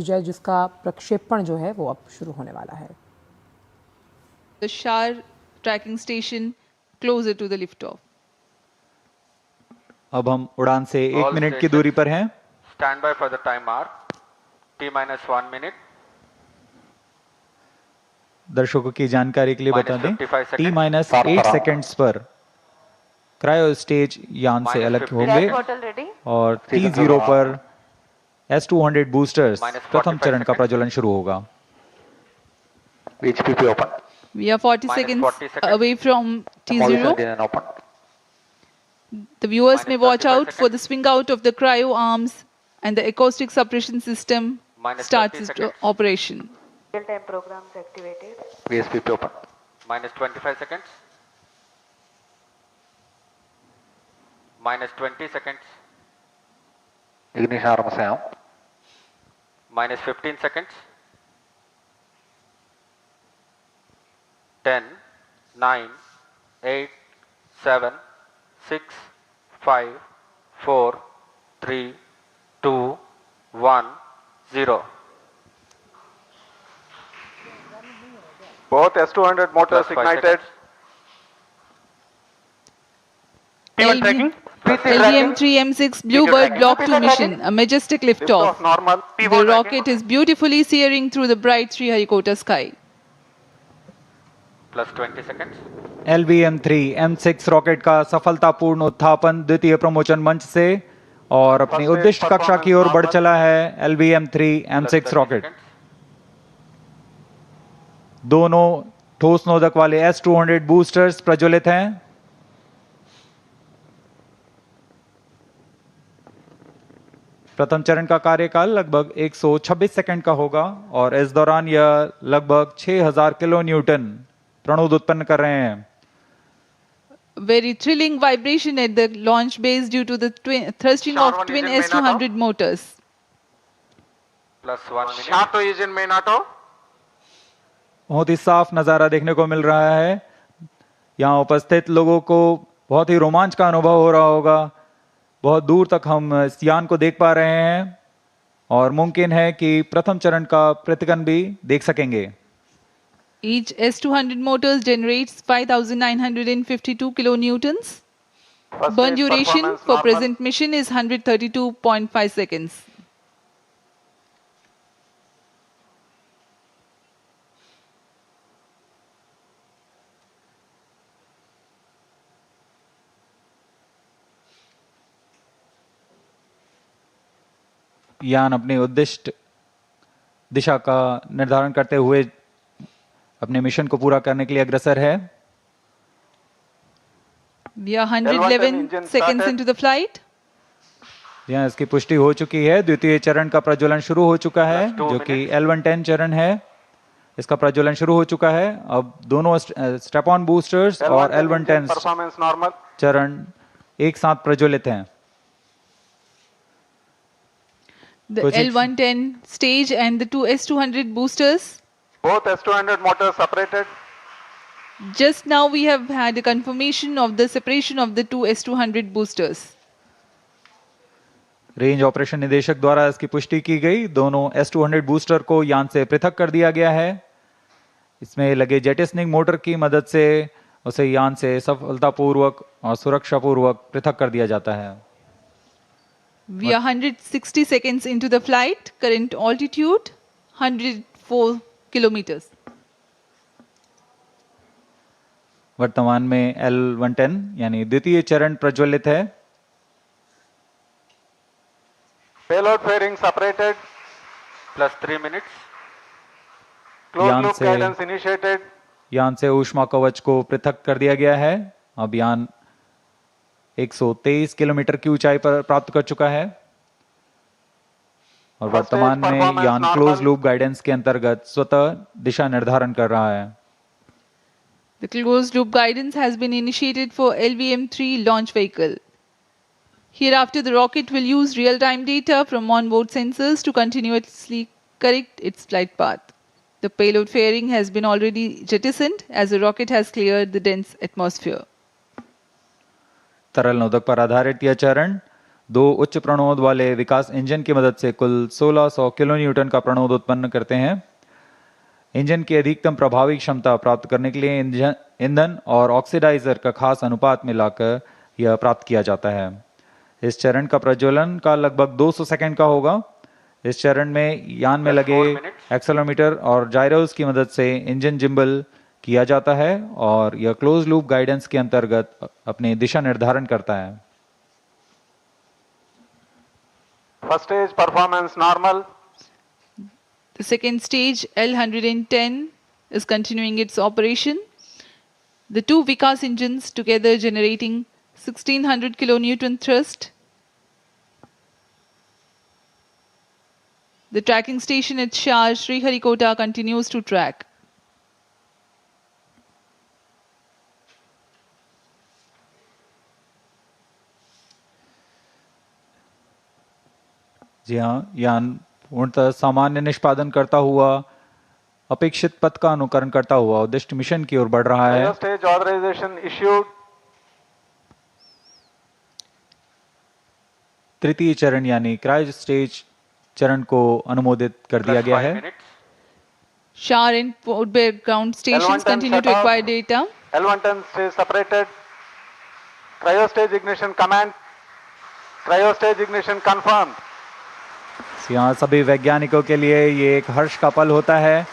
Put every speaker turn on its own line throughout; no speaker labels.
जाए, जिसका प्रक्षेपण जो है वो अब शुरू होने वाला है।
The SHAR tracking station closer to the liftoff.
अब हम उड़ान से
All
1 मिनट की
stations,
दूरी पर हैं।
Stand by for the time mark. T-1 minute.
दर्शकों की जानकारी के लिए बता दें,
-55
टी
seconds.
माइनस 8 सेकेंड्स पर क्रायो स्टेज यान से अलग
-50
होंगे
seconds.
और T0 पर S200 बूस्टर्स प्रथम चरण का
seconds.
प्रज्वलन शुरू होगा।
HPP open.
We are 40 seconds
-40 seconds.
away from
Molly
T0.
Sardinian open.
The viewers may watch
-35
out for the swing out of the cryo arms and the acoustic suppression system starts its
seconds.
operation.
Real-time programs activated.
VSPP open.
-25 seconds. -20 seconds.
Ignition arms down.
-15 seconds. 10, 9, 8, 7, 6, 5, 4, 3, 2, 1, 0.
Both S200 motors
Plus 5
ignited.
seconds.
P1 tracking.
LVM-3 M6 Bluebird Block 2 mission, a majestic liftoff.
Liftoff normal.
The
P1
rocket is beautifully searing through the bright Sriharikota sky.
Plus 20 seconds.
LVM-3 M6 rocket का सफलतापूर्ण उत्थापन द्वितीय प्रमोचन मंच से और अपनी
First
उद्दिष्ट
stage
कक्षा की ओर बढ़
performance
चला है LVM-3
Plus
M6
30
rocket.
seconds.
दोनों ठोस नोदक वाले S200 बूस्टर्स प्रज्वलित हैं। प्रथम चरण का कार्यकाल लगभग 126 सेकंड का होगा और इस दौरान यह लगभग 6000 किलो न्यूटन प्रणोद उत्पन्न कर रहे हैं।
Very thrilling vibration at the launch base due to the thrusting of
Sharp
twin
engine main
S200 motors.
Plus 1 minute.
Shato is in main auto.
बहुत ही साफ नजारा देखने को मिल रहा है। यहाँ उपस्थित लोगों को बहुत ही रोमांच का अनुभव हो रहा होगा। बहुत दूर तक हम इस यान को देख पा रहे हैं और मुमकिन है कि प्रथम चरण का प्रतिकन भी देख सकेंगे।
Each S200 motors generates 5,952 kilonewtons.
First
Burn
stage
duration
performance
for
normal.
present mission is 132.5 seconds.
यान अपनी उद्दिष्ट दिशा का निर्धारण करते हुए अपने मिशन को पूरा करने के लिए अग्रसर है।
We are 111
engine
seconds
started.
into the flight.
यहाँ इसकी पुष्टि हो चुकी है। द्वितीय चरण का प्रज्वलन शुरू हो चुका है
Plus 2
जो कि
minutes.
L110 चरण है। इसका प्रज्वलन शुरू हो चुका है। अब दोनों स्टेप ऑन बूस्टर्स और L110
performance normal.
चरण एक साथ प्रज्वलित हैं।
The
Projection.
L110 stage and the two S200 boosters.
Both S200 motors separated.
Just now we have had a confirmation of the separation of the two S200 boosters.
Range operation निदेशक द्वारा इसकी पुष्टि की गई। दोनों S200 बूस्टर को यान से पृथक कर दिया गया है। इसमें लगे जेटिसनिंग मोटर की मदद से उसे यान से सफलतापूर्वक और सुरक्षापूर्वक पृथक कर दिया जाता है।
We are 160 seconds into the flight. Current altitude 104 kilometers.
वर्तमान में L110 यानी द्वितीय चरण प्रज्वलित है।
Payload fairing separated.
Plus 3 minutes.
Closed
यान
loop
से-
guidance initiated.
यान से ऊष्मा कवच को पृथक कर दिया गया है। अब यान 123 किलोमीटर की ऊंचाई पर प्राप्त कर चुका है और
First stage
वर्तमान में
performance
यान
normal.
क्लोज लूप गाइडेंस के अंतर्गत स्वतः दिशा निर्धारण कर रहा है।
The closed loop guidance has been initiated for LVM-3 launch vehicle. Hereafter, the rocket will use real-time data from onboard sensors to continuously correct its flight path. The payload fairing has been already jettisoned as the rocket has cleared the dense atmosphere.
तरल नोदक पर आधारित यह चरण दो उच्च प्रणोद वाले विकास engine की मदद से कुल 1600 किलो न्यूटन का प्रणोद उत्पन्न करते हैं। इंजन की अधिकतम प्रभावी क्षमता प्राप्त करने के लिए ईंधन और ऑक्सीडाइजर का खास अनुपात मिलाकर यह प्राप्त किया जाता है। इस चरण का प्रज्वलन का लगभग 200 सेकंड का होगा। इस चरण में यान में लगे एक्सेलेरोमीटर और जायरोस की मदद से इंजन जिम्बल किया जाता है और यह क्लोज लूप गाइडेंस के अंतर्गत अपनी दिशा निर्धारण करता है।
First stage performance normal.
The second stage, L110, is continuing its operation. The two Vikas engines together generating 1600 kilonewton thrust. The tracking station at Shah Sriharikota continues to track.
जी हाँ, यान पूर्णतः सामान्य निष्पादन करता हुआ अपेक्षित पथ का अनुकरण करता हुआ उद्दिष्ट मिशन की ओर बढ़ रहा है।
Cryo stage authorization issued.
तृतीय चरण यानी क्रायो स्टेज चरण को अनुमोदित कर दिया
Plus
गया
5
है।
minutes.
Shah and Port Blair ground stations
L110
continue to
shut off.
acquire data.
L110 stage separated. Cryo stage ignition command. Cryo stage ignition confirmed.
यहाँ सभी वैज्ञानिकों के लिए ये एक हर्ष का पल होता है।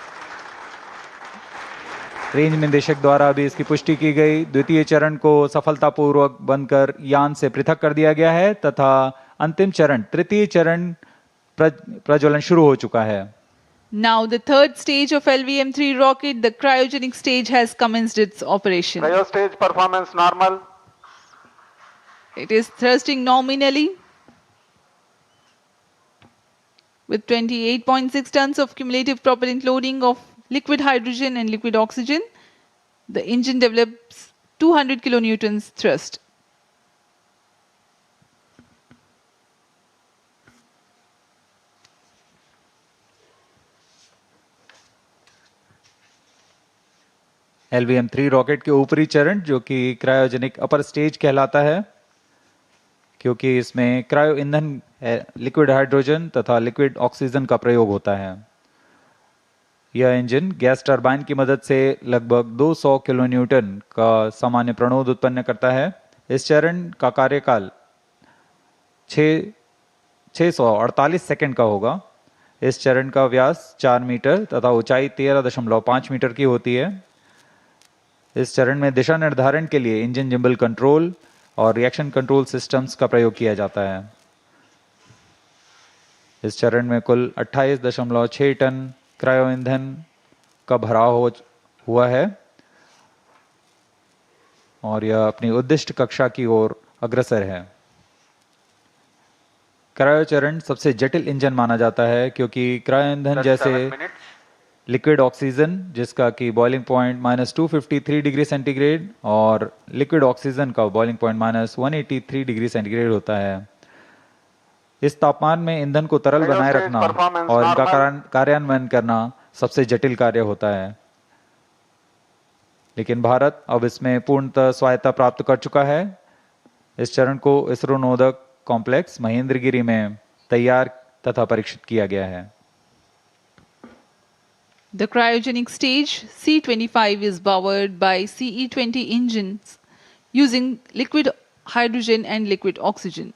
रेंज निदेशक द्वारा भी इसकी पुष्टि की गई। द्वितीय चरण को सफलतापूर्वक बनकर यान से पृथक कर दिया गया है तथा अंतिम चरण तृतीय चरण प्रज्वलन शुरू हो चुका है।
Now the third stage of LVM-3 rocket, the cryogenic stage, has commenced its operation.
Cryo stage performance normal.
It is thrusting nominally with 28.6 tons of cumulative propellant loading of liquid hydrogen and liquid oxygen. The engine develops 200 kilonewtons thrust.
LVM-3 rocket के ऊपरी चरण जो कि cryogenic upper stage कहलाता है, क्योंकि इसमें cryo ईंधन लिक्विड हाइड्रोजन तथा लिक्विड ऑक्सीजन का प्रयोग होता है। यह इंजन गैस टरबाइन की मदद से लगभग 200 किलो न्यूटन का सामान्य प्रणोद उत्पन्न करता है। इस चरण का कार्यकाल 648 सेकंड का होगा। इस चरण का व्यास 4 मीटर तथा ऊंचाई 13.5 मीटर की होती है। इस चरण में दिशा निर्धारण के लिए इंजन जिम्बल कंट्रोल और रिएक्शन कंट्रोल सिस्टम्स का प्रयोग किया जाता है। इस चरण में कुल 28.6 टन क्रायो ईंधन का भराव हुआ है और यह अपनी उद्दिष्ट कक्षा की ओर अग्रसर है। क्रायो चरण सबसे जटिल इंजन माना जाता है क्योंकि क्रायो ईंधन
Plus
जैसे
7 minutes.
लिक्विड ऑक्सीजन जिसका कि बॉइलिंग पॉइंट -253 डिग्री सेंटीग्रेड और लिक्विड ऑक्सीजन का बॉइलिंग पॉइंट -183 डिग्री सेंटीग्रेड होता है। इस तापमान में ईंधन को तरल बनाए रखना और इनका कार्यान्वयन करना सबसे जटिल कार्य होता है। लेकिन भारत अब इसमें पूर्णतः स्वायत्ता प्राप्त कर चुका है। इस चरण को इसरो नोदक कॉम्प्लेक्स महेंद्रगिरी में तैयार तथा परीक्षित किया गया है।
The cryogenic stage C25 is powered by CE20 engines using liquid hydrogen and liquid oxygen.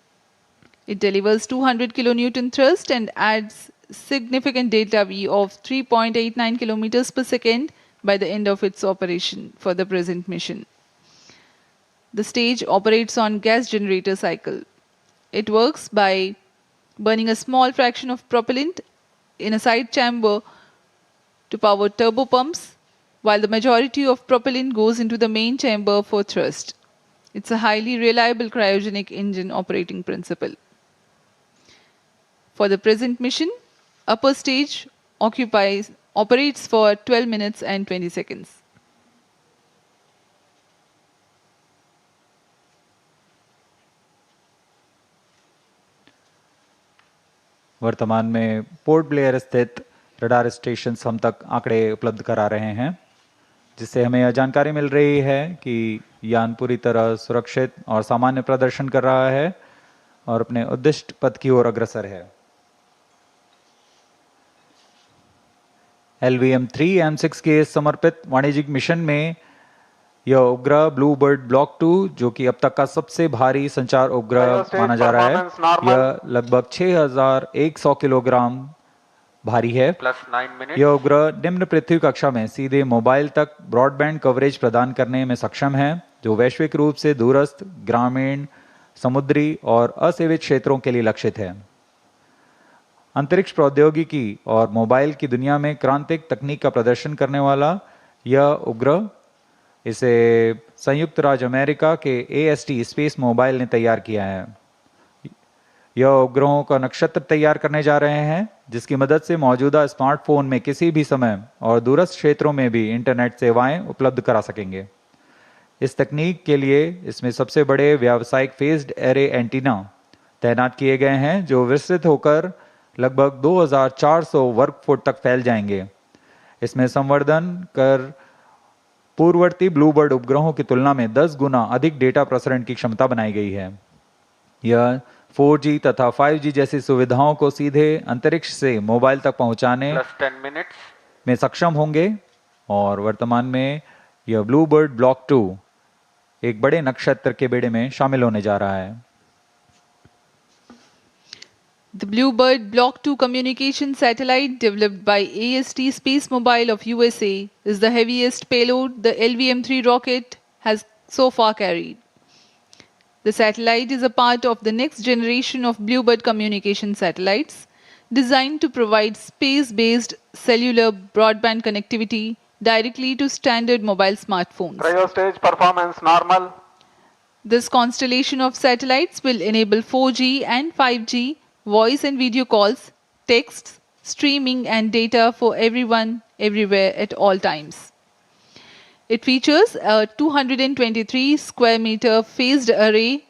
It delivers 200 kilonewton thrust and adds significant delta V of 3.89 kilometers per second by the end of its operation for the present mission. The stage operates on gas generator cycle. It works by burning a small fraction of propellant in a side chamber to power turbopumps, while the majority of propellant goes into the main chamber for thrust. It's a highly reliable cryogenic engine operating principle. For the present mission, upper stage operates for 12 minutes and 20 seconds.
वर्तमान में port Blair स्थित radar station हम तक आंकड़े उपलब्ध करा रहे हैं, जिससे हमें यह जानकारी मिल रही है कि यान पूरी तरह सुरक्षित और सामान्य प्रदर्शन कर रहा है और अपने उद्दिष्ट पथ की ओर अग्रसर है। LVM-3 M6 के समर्पित वाणिज्यिक मिशन में यह उपग्रह ब्लू बर्ड ब्लॉक 2 जो कि अब तक का सबसे भारी संचार उपग्रह माना जा रहा है, यह लगभग 6100 किलोग्राम भारी है।
Plus 9 minutes.
यह उपग्रह निम्न पृथ्वी कक्षा में सीधे मोबाइल तक ब्रॉडबैंड कवरेज प्रदान करने में सक्षम है, जो वैश्विक रूप से दूरस्थ, ग्रामीण, समुद्री और असेवित क्षेत्रों के लिए लक्षित है। अंतरिक्ष प्रौद्योगिकी और मोबाइल की दुनिया में क्रांतिक तकनीक का प्रदर्शन करने वाला यह उपग्रह, इसे संयुक्त राज्य अमेरिका के AST स्पेस मोबाइल ने तैयार किया है। यह उपग्रहों का नक्षत्र तैयार करने जा रहे हैं, जिसकी मदद से मौजूदा स्मार्टफोन में किसी भी समय और दूरस्थ क्षेत्रों में भी इंटरनेट सेवाएं उपलब्ध करा सकेंगे। इस तकनीक के लिए इसमें सबसे बड़े व्यावसायिक फेज्ड एरे एंटीना तैनात किए गए हैं, जो विस्तृत होकर लगभग 2400 वर्ग फुट तक फैल जाएंगे। इसमें संवर्धन कर पूर्ववर्ती ब्लूबर्ड उपग्रहों की तुलना में 10 गुना अधिक डेटा प्रसारण की क्षमता बनाई गई है। यह 4G तथा 5G जैसी सुविधाओं को सीधे अंतरिक्ष से मोबाइल तक पहुंचाने
Plus 10 minutes.
में सक्षम होंगे और वर्तमान में यह ब्लू बर्ड ब्लॉक 2 एक बड़े नक्षत्र के बेड़े में शामिल होने जा रहा है।
The Bluebird Block 2 communication satellite developed by AST Space Mobile of USA is the heaviest payload the LVM-3 rocket has so far carried. The satellite is a part of the next generation of Bluebird communication satellites designed to provide space-based cellular broadband connectivity directly to standard mobile smartphones.
Cryo stage performance normal.
This constellation of satellites will enable 4G and 5G voice and video calls, texts, streaming and data for everyone, everywhere at all times. It features a 223 square meter phased array,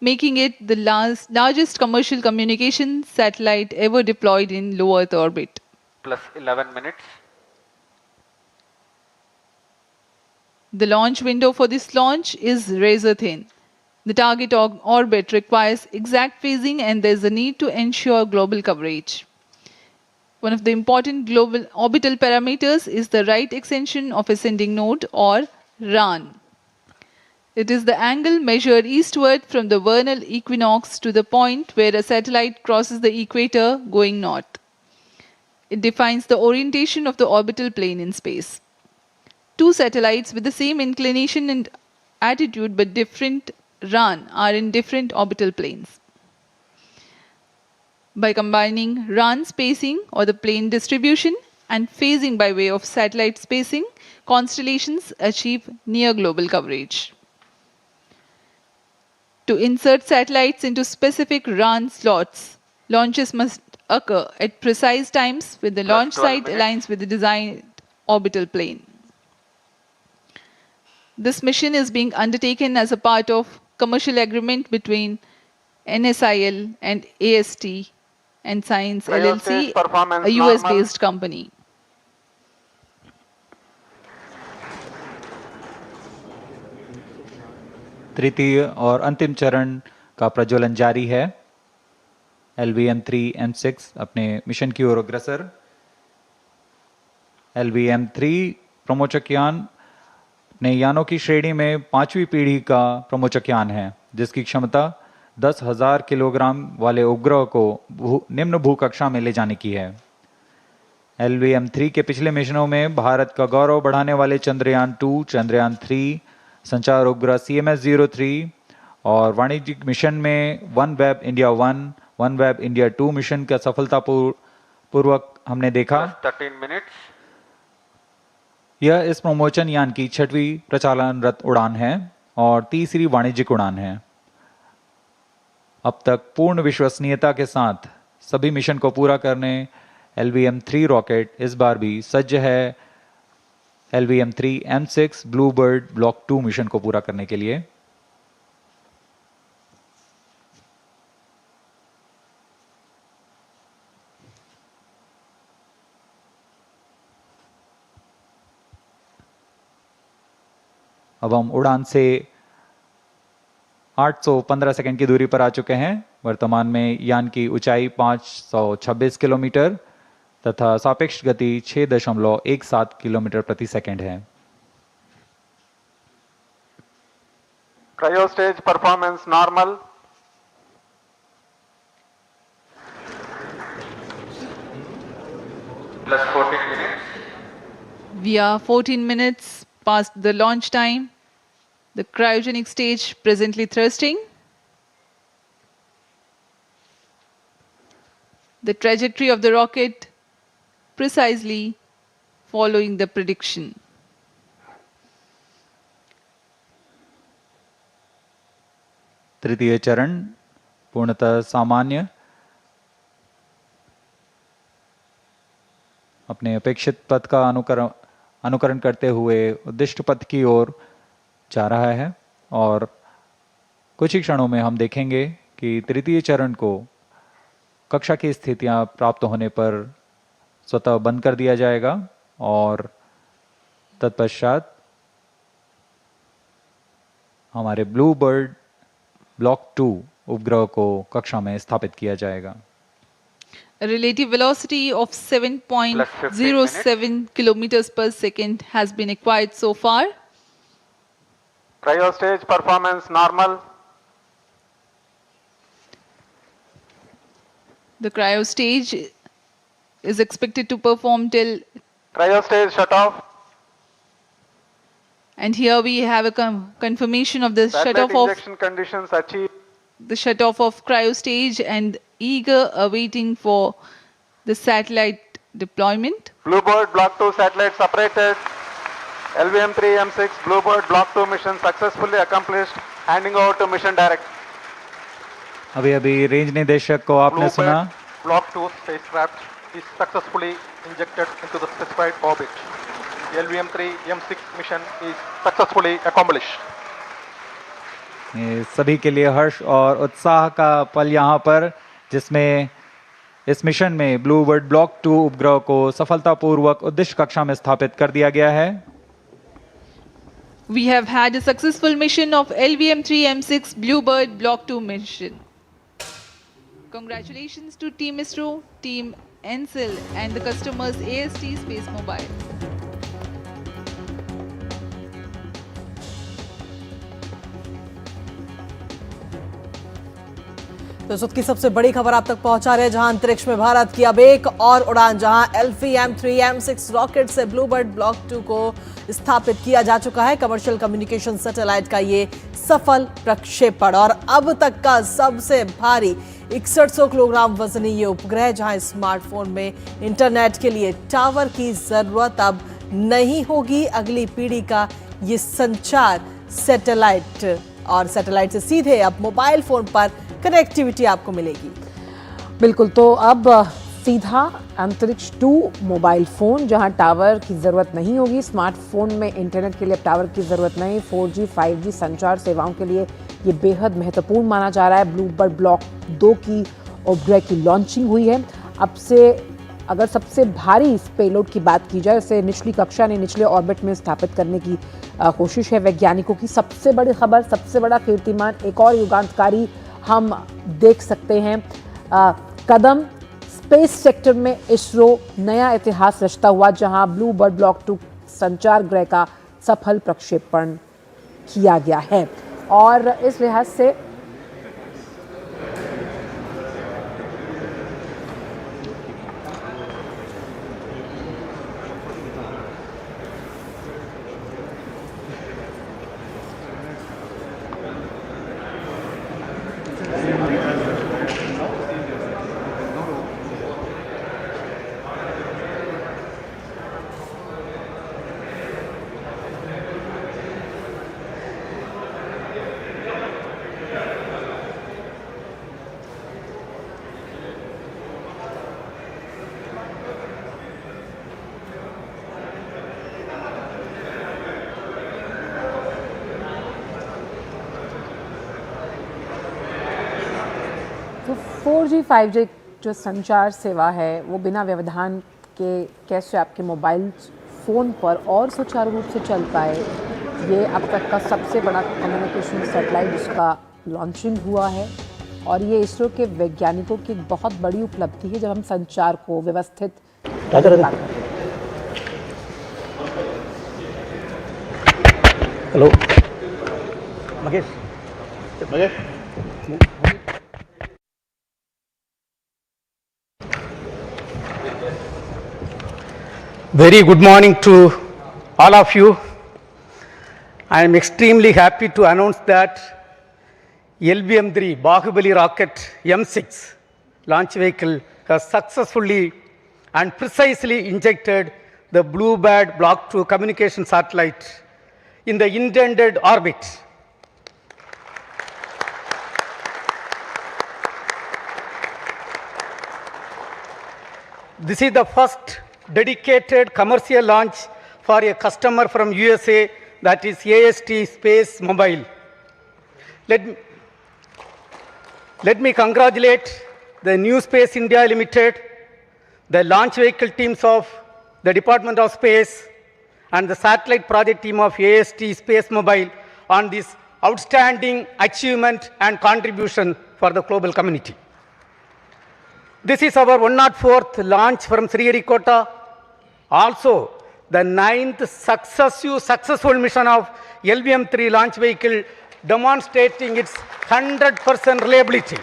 making it the largest commercial communication satellite ever deployed in low Earth orbit.
Plus 11 minutes.
The launch window for this launch is razor thin. The target orbit requires exact phasing and there is a need to ensure global coverage. One of the important global orbital parameters is the right extension of ascending node or RAN. It is the angle measured eastward from the vernal equinox to the point where a satellite crosses the equator going north. It defines the orientation of the orbital plane in space. Two satellites with the same inclination and attitude but different RAN are in different orbital planes. By combining RAN spacing or the plane distribution and phasing by way of satellite spacing, constellations achieve near global coverage. To insert satellites into specific RAN slots, launches must occur at precise times when the launch
12
site
minutes.
aligns with the designed orbital plane. This mission is being undertaken as a part of commercial agreement between NSIL and AST and Science
Cryo
LLC,
stage performance
a
normal.
US-based company.
तृतीय और अंतिम चरण का प्रज्वलन जारी है। LVM-3 M6 अपने mission की ओर अग्रसर। LVM-3 प्रमोचक यान अपने यानों की श्रेणी में 5वीं पीढ़ी का प्रमोचक यान है, जिसकी क्षमता 10,000 किलोग्राम वाले उपग्रह को निम्न भूकक्षा में ले जाने की है। LVM-3 के पिछले मिशनों में भारत का गौरव बढ़ाने वाले चंद्रयान 2, चंद्रयान 3, संचार उपग्रह CMS-03 और वाणिज्यिक मिशन में OneWeb India 1, OneWeb India 2 mission का सफलतापूर्वक हमने देखा।
Plus 13 minutes.
यह इस प्रमोचन यान की 6वीं प्रचालनरत उड़ान है और तीसरी वाणिज्यिक उड़ान है। अब तक पूर्ण विश्वसनीयता के साथ सभी मिशन को पूरा करने LVM-3 रॉकेट इस बार भी सज्ज है LVM-3 M6 Bluebird block 2 mission को पूरा करने के लिए। अब हम उड़ान से 815 सेकंड की दूरी पर आ चुके हैं। वर्तमान में यान की ऊंचाई 526 किलोमीटर तथा सापेक्ष गति 6.17 किलोमीटर प्रति सेकंड है।
Cryo stage performance normal.
Plus 14 minutes.
We are 14 minutes past the launch time. The cryogenic stage presently thrusting. The trajectory of the rocket precisely following the prediction.
तृतीय चरण पूर्णतः सामान्य, अपने अपेक्षित पथ का अनुकरण करते हुए उद्दिष्ट पथ की ओर जा रहा है और कुछ ही क्षणों में हम देखेंगे कि तृतीय चरण को कक्षा की स्थितियां प्राप्त होने पर स्वतः बंद कर दिया जाएगा और तत्पश्चात हमारे ब्लू बर्ड ब्लॉक 2 उपग्रह को कक्षा में स्थापित किया जाएगा।
A relative velocity of 7.07 kilometers per second has been acquired so far.
Cryo stage performance normal.
The cryo stage is expected to perform till,
Cryo stage shut off.
and here we have a confirmation of the
Satellite
shut-off of
injection conditions achieved.
the shut-off of cryo stage and eager awaiting for the satellite deployment.
Bluebird Block 2 satellite separated. LVM-3 M6 Bluebird Block 2 mission successfully accomplished. Handing over to mission director.
अभी अभी range निदेशक को आपने सुना।
Block 2 spacecraft is successfully injected into the specified orbit. The LVM-3 M6 mission is successfully accomplished.
ये सभी के लिए हर्ष और उत्साह का पल यहाँ पर, जिसमें इस मिशन में ब्लूबर्ड ब्लॉक 2 उपग्रह को सफलतापूर्वक उद्दिष्ट कक्षा में स्थापित कर दिया गया है।
We have had a successful mission of LVM-3 M6 Bluebird Block 2 mission. Congratulations to Team ISRO, Team ENSIL and the customers AST Space Mobile.
तो इस वक्त की सबसे बड़ी खबर आप तक पहुंचा रहे हैं, जहां अंतरिक्ष में भारत की अब एक और उड़ान, जहां LVM-3 M6 रॉकेट से ब्लूबर्ड ब्लॉक 2 को स्थापित किया जा चुका है। कमर्शियल कम्युनिकेशन सैटेलाइट का ये सफल प्रक्षेपण और अब तक का सबसे भारी 6100 किलोग्राम वजनी ये उपग्रह, जहां स्मार्टफोन में इंटरनेट के लिए टावर की जरूरत अब नहीं होगी। अगली पीढ़ी का ये संचार सैटेलाइट और सैटेलाइट से सीधे अब मोबाइल फोन पर कनेक्टिविटी आपको मिलेगी।
बिल्कुल, तो अब सीधा अंतरिक्ष 2 मोबाइल फ़ोन, जहां टावर की ज़रूरत नहीं होगी। स्मार्टफोन में इंटरनेट के लिए अब टावर की ज़रूरत नहीं। 4G 5G संचार सेवाओं के लिए ये बेहद महत्वपूर्ण माना जा रहा है। ब्लूबर्ड ब्लॉक 2 की उपग्रह की लॉन्चिंग हुई है। अब से अगर सबसे भारी इस पेलोड की बात की जाए, इसे निचली कक्षा ने निचले ऑर्बिट में स्थापित करने की कोशिश है वैज्ञानिकों की। सबसे बड़ी खबर, सबसे बड़ा कीर्तिमान, एक और युगांतकारी हम देख सकते हैं कदम स्पेस सेक्टर में इसरो नया इतिहास रचता हुआ, जहां ब्लूबर्ड ब्लॉक 2 संचार ग्रह का सफल प्रक्षेपण किया गया है। और इस लिहाज से तो 4G 5G जो संचार सेवा है वो बिना व्यवधान के कैसे आपके मोबाइल फ़ोन पर और सुचारू रूप से चल पाए, ये अब तक का सबसे बड़ा कम्युनिकेशन सैटेलाइट जिसका लॉन्चिंग हुआ है और ये इसरो के वैज्ञानिकों की एक बहुत बड़ी उपलब्धि है जब हम संचार को व्यवस्थित बात करते हैं।
Hello Mahesh Very good morning to all of you. I am extremely happy to announce that LVM-3 Bahubali rocket M6 launch vehicle has successfully and precisely injected the Bluebird Block 2 communication satellite in the intended orbit. This is the first dedicated commercial launch for a customer from USA, that is AST Space Mobile. Let me congratulate the New Space India Limited, the launch vehicle teams of the Department of Space, and the satellite project team of AST Space Mobile on this outstanding achievement and contribution for the global community. This is our 104th launch from Sriharikota, also the 9th successful mission of LVM-3 launch vehicle, demonstrating its 100% reliability.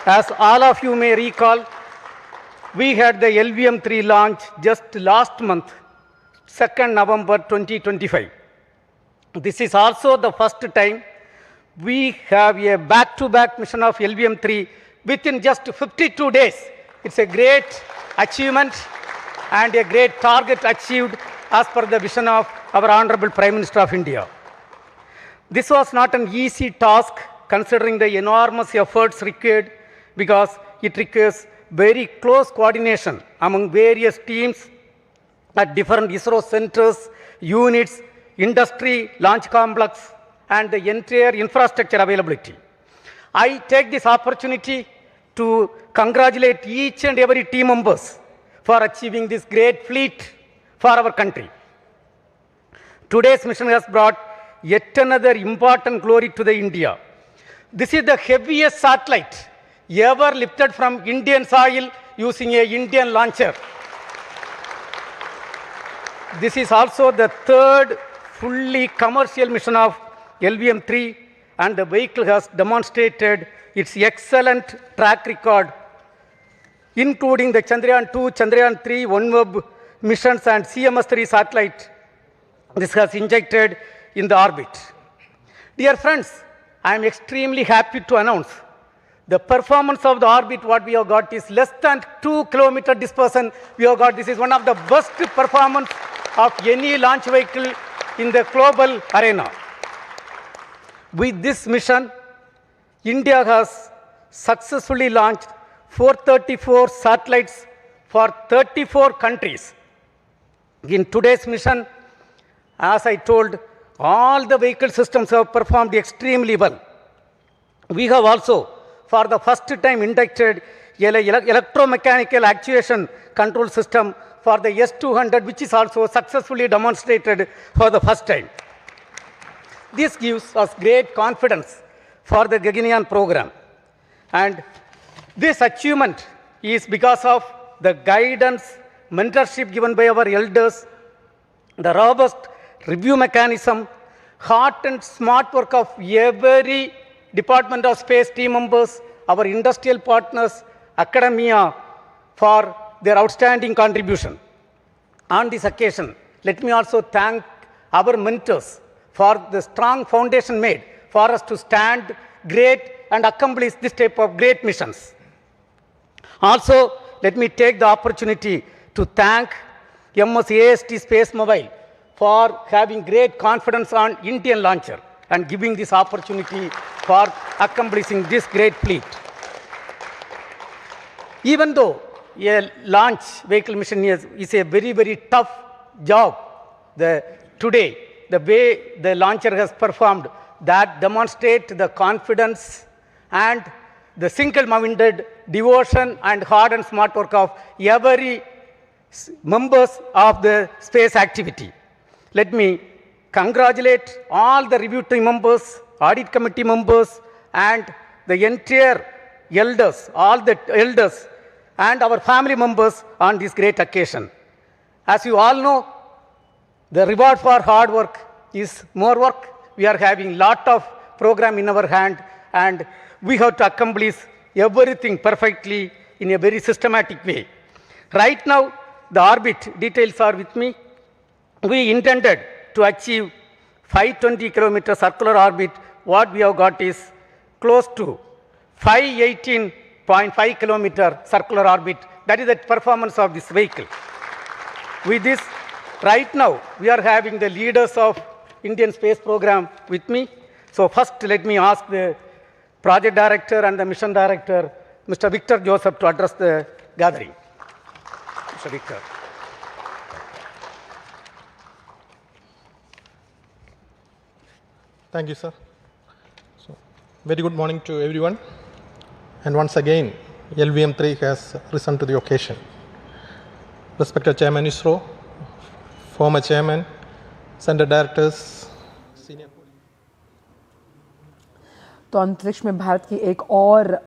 As all of you may recall, we had the LVM-3 launch just last month, 2nd November 2025. This is also the first time we have a back-to-back mission of LVM-3 within just 52 days. It's a great achievement and a great target achieved as per the vision of our Honorable Prime Minister of India. This was not an easy task considering the enormous efforts required, because it requires very close coordination among various teams at different ISRO centers, units, industry, launch complex, and the entire infrastructure availability. I take this opportunity to congratulate each and every team members for achieving this great feat for our country. Today's mission has brought yet another important glory to the India. This is the heaviest satellite ever lifted from Indian soil using an Indian launcher. This is also the third fully commercial mission of LVM-3, and the vehicle has demonstrated its excellent track record, including the Chandrayaan-2, Chandrayaan-3, OneWeb missions and CMS-3 satellite. This has injected in the orbit. Dear friends, I am extremely happy to announce the performance of the orbit what we have got is less than 2 kilometer dispersion we have got. This is one of the best performance of any launch vehicle in the global arena. With this mission, India has successfully launched 434 satellites for 34 countries. In today's mission, as I told, all the vehicle systems have performed extremely well. We have also, for the first time, inducted electromechanical actuation control system for the S-200, which is also successfully demonstrated for the first time. This gives us great confidence for the Gaganyaan program. And this achievement is because of the guidance, mentorship given by our elders, the robust review mechanism, hard and smart work of every Department of Space team members, our industrial partners, academia, for their outstanding contribution. On this occasion, let me also thank our mentors for the strong foundation made for us to stand great and accomplish this type of great missions. Also, let me take the opportunity to thank AST Space Mobile for having great confidence on Indian launcher and giving this opportunity for accomplishing this great feat. Even though a launch vehicle mission is a very, very tough job, today, the way the launcher has performed, that demonstrate the confidence and the single-minded devotion and hard and smart work of every members of the space activity. Let me congratulate all the review team members audit committee members, and the entire elders, all the elders, and our family members on this great occasion. As you all know, the reward for hard work is more work. We are having lot of program in our hand, and we have to accomplish everything perfectly in a very systematic way. Right now, the orbit details are with me. We intended to achieve 520 kilometer circular orbit. What we have got is close to 518.5 kilometer circular orbit. That is the performance of this vehicle. With this, right now, we are having the leaders of Indian space program with me. So first, let me ask the project director and the mission director, Mr. Victor Joseph, to address the gathering. Mr. Victor.
Thank you, sir. So, very good morning to everyone. And once again, LVM3 has risen to the occasion. Respected Chairman ISRO, former Chairman, Center Directors, Senior.
तो अंतरिक्ष में भारत की एक और